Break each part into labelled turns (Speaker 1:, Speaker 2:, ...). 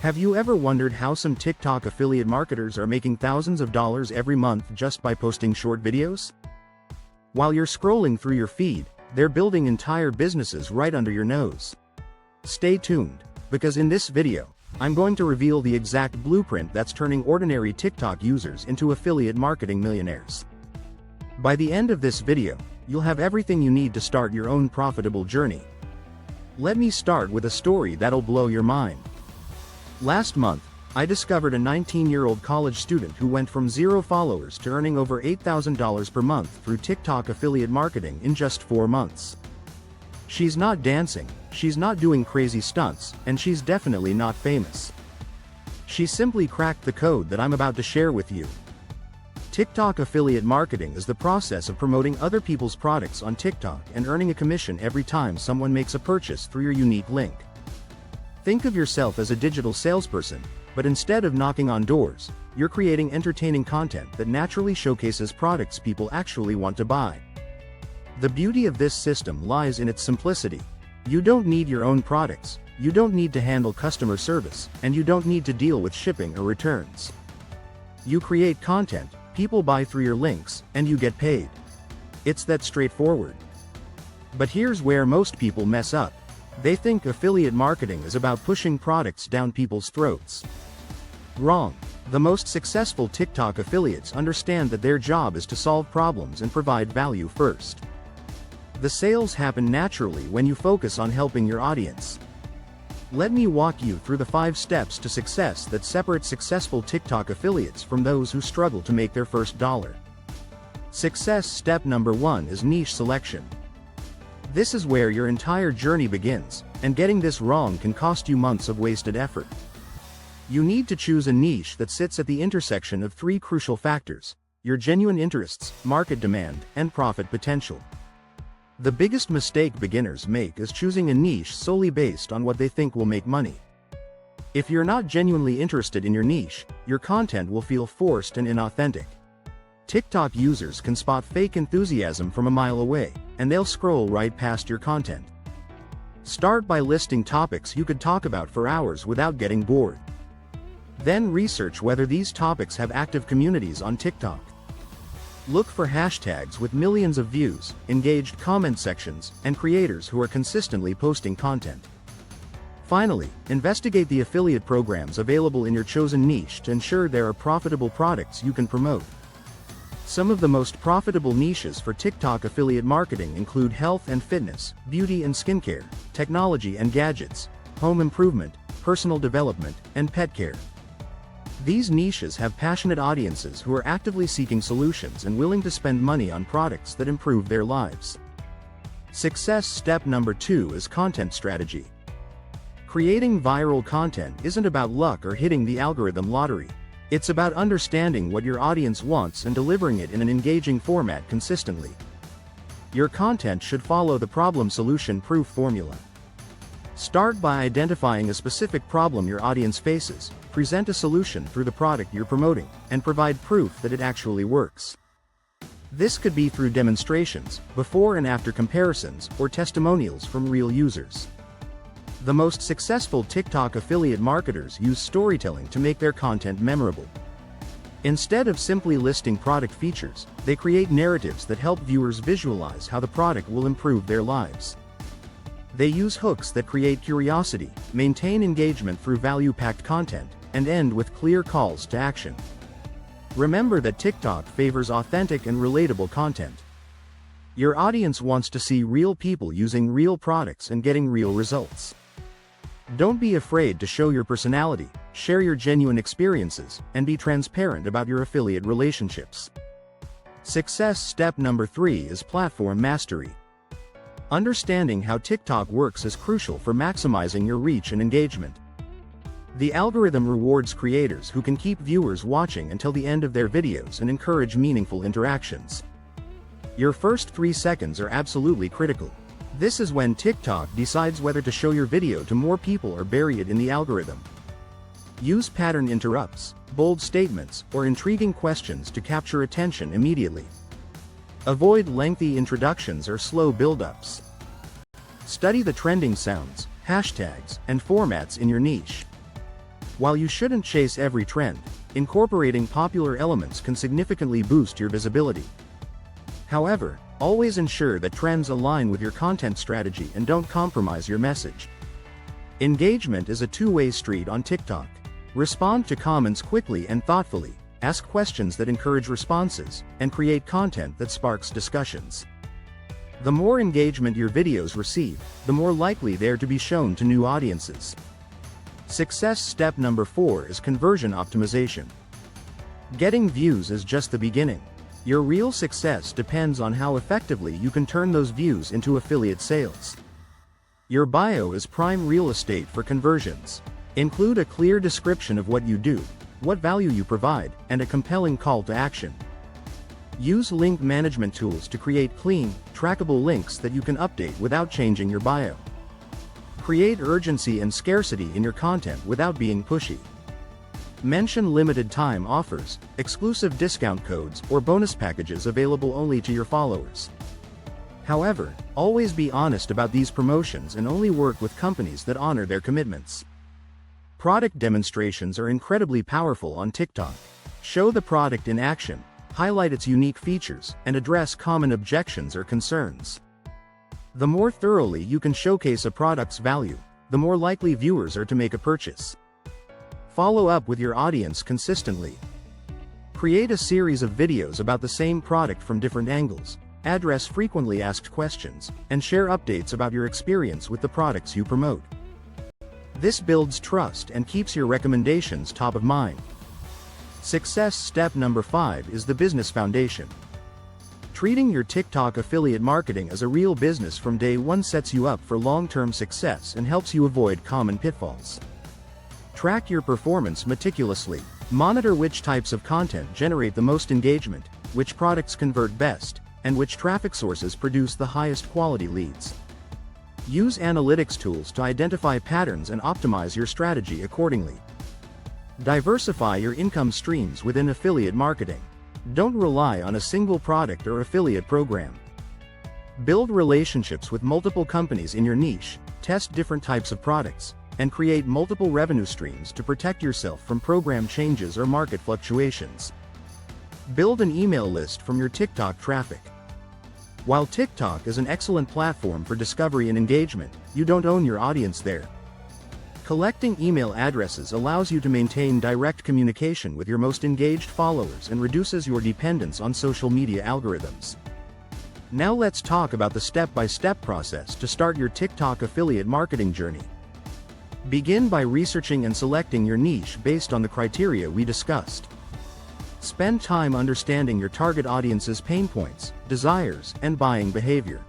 Speaker 1: Have you ever wondered how some TikTok affiliate marketers are making thousands of dollars every month just by posting short videos? While you're scrolling through your feed, they're building entire businesses right under your nose. Stay tuned, because in this video, I'm going to reveal the exact blueprint that's turning ordinary TikTok users into affiliate marketing millionaires. By the end of this video, you'll have everything you need to start your own profitable journey. Let me start with a story that'll blow your mind. Last month, I discovered a 19-year-old college student who went from 0 followers to earning over $8,000 per month through TikTok affiliate marketing in just 4 months. She's not dancing, she's not doing crazy stunts, and she's definitely not famous. She simply cracked the code that I'm about to share with you. TikTok affiliate marketing is the process of promoting other people's products on TikTok and earning a commission every time someone makes a purchase through your unique link. Think of yourself as a digital salesperson, but instead of knocking on doors, you're creating entertaining content that naturally showcases products people actually want to buy. The beauty of this system lies in its simplicity. You don't need your own products, you don't need to handle customer service, and you don't need to deal with shipping or returns. You create content, people buy through your links, and you get paid. It's that straightforward. But here's where most people mess up. They think affiliate marketing is about pushing products down people's throats. Wrong. The most successful TikTok affiliates understand that their job is to solve problems and provide value first. The sales happen naturally when you focus on helping your audience. Let me walk you through the 5 steps to success that separate successful TikTok affiliates from those who struggle to make their first dollar. Success step number 1 is niche selection. This is where your entire journey begins, and getting this wrong can cost you months of wasted effort. You need to choose a niche that sits at the intersection of 3 crucial factors: your genuine interests, market demand, and profit potential. The biggest mistake beginners make is choosing a niche solely based on what they think will make money. If you're not genuinely interested in your niche, your content will feel forced and inauthentic. TikTok users can spot fake enthusiasm from a mile away, and they'll scroll right past your content. Start by listing topics you could talk about for hours without getting bored. Then research whether these topics have active communities on TikTok. Look for hashtags with millions of views, engaged comment sections, and creators who are consistently posting content. Finally, investigate the affiliate programs available in your chosen niche to ensure there are profitable products you can promote. Some of the most profitable niches for TikTok affiliate marketing include health and fitness, beauty and skincare, technology and gadgets, home improvement, personal development, and pet care. These niches have passionate audiences who are actively seeking solutions and willing to spend money on products that improve their lives. Success step number 2 is content strategy. Creating viral content isn't about luck or hitting the algorithm lottery. It's about understanding what your audience wants and delivering it in an engaging format consistently. Your content should follow the problem-solution proof formula. Start by identifying a specific problem your audience faces, present a solution through the product you're promoting, and provide proof that it actually works. This could be through demonstrations, before and after comparisons, or testimonials from real users. The most successful TikTok affiliate marketers use storytelling to make their content memorable. Instead of simply listing product features, they create narratives that help viewers visualize how the product will improve their lives. They use hooks that create curiosity, maintain engagement through value-packed content, and end with clear calls to action. Remember that TikTok favors authentic and relatable content. Your audience wants to see real people using real products and getting real results. Don't be afraid to show your personality, share your genuine experiences, and be transparent about your affiliate relationships. Success step number 3 is platform mastery. Understanding how TikTok works is crucial for maximizing your reach and engagement. The algorithm rewards creators who can keep viewers watching until the end of their videos and encourage meaningful interactions. Your first 3 seconds are absolutely critical. This is when TikTok decides whether to show your video to more people or bury it in the algorithm. Use pattern interrupts, bold statements, or intriguing questions to capture attention immediately. Avoid lengthy introductions or slow build-ups. Study the trending sounds, hashtags, and formats in your niche. While you shouldn't chase every trend, incorporating popular elements can significantly boost your visibility. However, always ensure that trends align with your content strategy and don't compromise your message. Engagement is a two-way street on TikTok. Respond to comments quickly and thoughtfully, ask questions that encourage responses, and create content that sparks discussions. The more engagement your videos receive, the more likely they are to be shown to new audiences. Success step number 4 is conversion optimization. Getting views is just the beginning. Your real success depends on how effectively you can turn those views into affiliate sales. Your bio is prime real estate for conversions. Include a clear description of what you do, what value you provide, and a compelling call to action. Use link management tools to create clean, trackable links that you can update without changing your bio. Create urgency and scarcity in your content without being pushy. Mention limited time offers, exclusive discount codes, or bonus packages available only to your followers. However, always be honest about these promotions and only work with companies that honor their commitments. Product demonstrations are incredibly powerful on TikTok. Show the product in action, highlight its unique features, and address common objections or concerns. The more thoroughly you can showcase a product's value, the more likely viewers are to make a purchase. Follow up with your audience consistently. Create a series of videos about the same product from different angles, address frequently asked questions, and share updates about your experience with the products you promote. This builds trust and keeps your recommendations top of mind. Success step number 5 is the business foundation. Treating your TikTok affiliate marketing as a real business from day one sets you up for long-term success and helps you avoid common pitfalls. Track your performance meticulously. Monitor which types of content generate the most engagement, which products convert best, and which traffic sources produce the highest quality leads. Use analytics tools to identify patterns and optimize your strategy accordingly. Diversify your income streams within affiliate marketing. Don't rely on a single product or affiliate program. Build relationships with multiple companies in your niche, test different types of products, and create multiple revenue streams to protect yourself from program changes or market fluctuations. Build an email list from your TikTok traffic. While TikTok is an excellent platform for discovery and engagement, you don't own your audience there. Collecting email addresses allows you to maintain direct communication with your most engaged followers and reduces your dependence on social media algorithms. Now let's talk about the step-by-step process to start your TikTok affiliate marketing journey. Begin by researching and selecting your niche based on the criteria we discussed. Spend time understanding your target audience's pain points, desires, and buying behavior.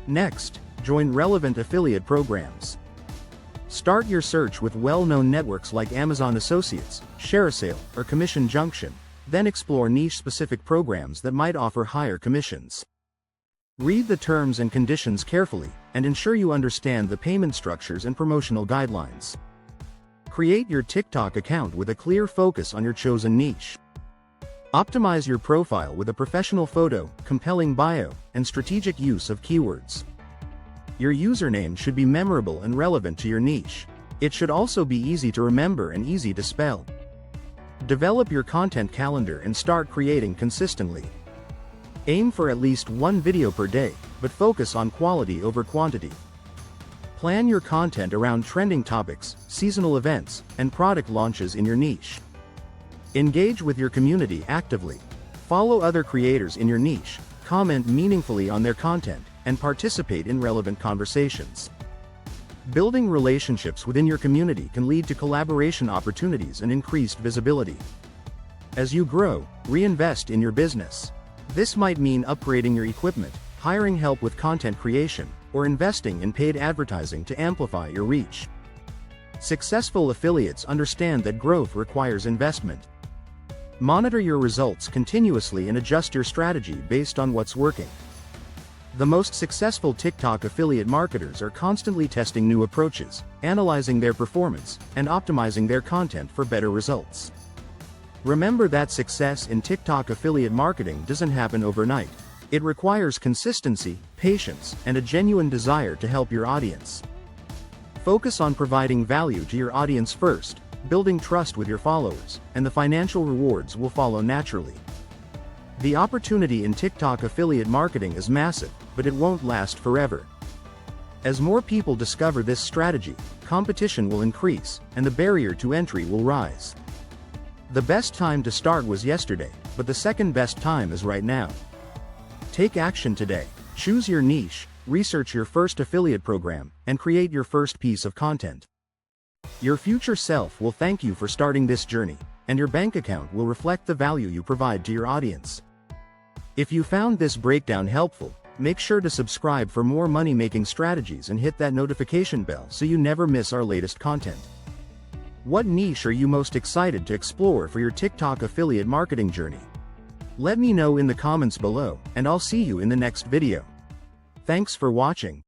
Speaker 1: Next, join relevant affiliate programs. Start your search with well-known networks like Amazon Associates, ShareASale, or Commission Junction, then explore niche-specific programs that might offer higher commissions. Read the terms and conditions carefully, and ensure you understand the payment structures and promotional guidelines. Create your TikTok account with a clear focus on your chosen niche. Optimize your profile with a professional photo, compelling bio, and strategic use of keywords. Your username should be memorable and relevant to your niche. It should also be easy to remember and easy to spell. Develop your content calendar and start creating consistently. Aim for at least one video per day, but focus on quality over quantity. Plan your content around trending topics, seasonal events, and product launches in your niche. Engage with your community actively. Follow other creators in your niche, comment meaningfully on their content, and participate in relevant conversations. Building relationships within your community can lead to collaboration opportunities and increased visibility. As you grow, reinvest in your business. This might mean upgrading your equipment, hiring help with content creation, or investing in paid advertising to amplify your reach. Successful affiliates understand that growth requires investment. Monitor your results continuously and adjust your strategy based on what's working. The most successful TikTok affiliate marketers are constantly testing new approaches, analyzing their performance, and optimizing their content for better results. Remember that success in TikTok affiliate marketing doesn't happen overnight. It requires consistency, patience, and a genuine desire to help your audience. Focus on providing value to your audience first, building trust with your followers, and the financial rewards will follow naturally. The opportunity in TikTok affiliate marketing is massive, but it won't last forever. As more people discover this strategy, competition will increase, and the barrier to entry will rise. The best time to start was yesterday, but the second best time is right now. Take action today. Choose your niche, research your first affiliate program, and create your first piece of content. Your future self will thank you for starting this journey, and your bank account will reflect the value you provide to your audience. If you found this breakdown helpful, make sure to subscribe for more money-making strategies and hit that notification bell so you never miss our latest content. What niche are you most excited to explore for your TikTok affiliate marketing journey? Let me know in the comments below, and I'll see you in the next video. Thanks for watching.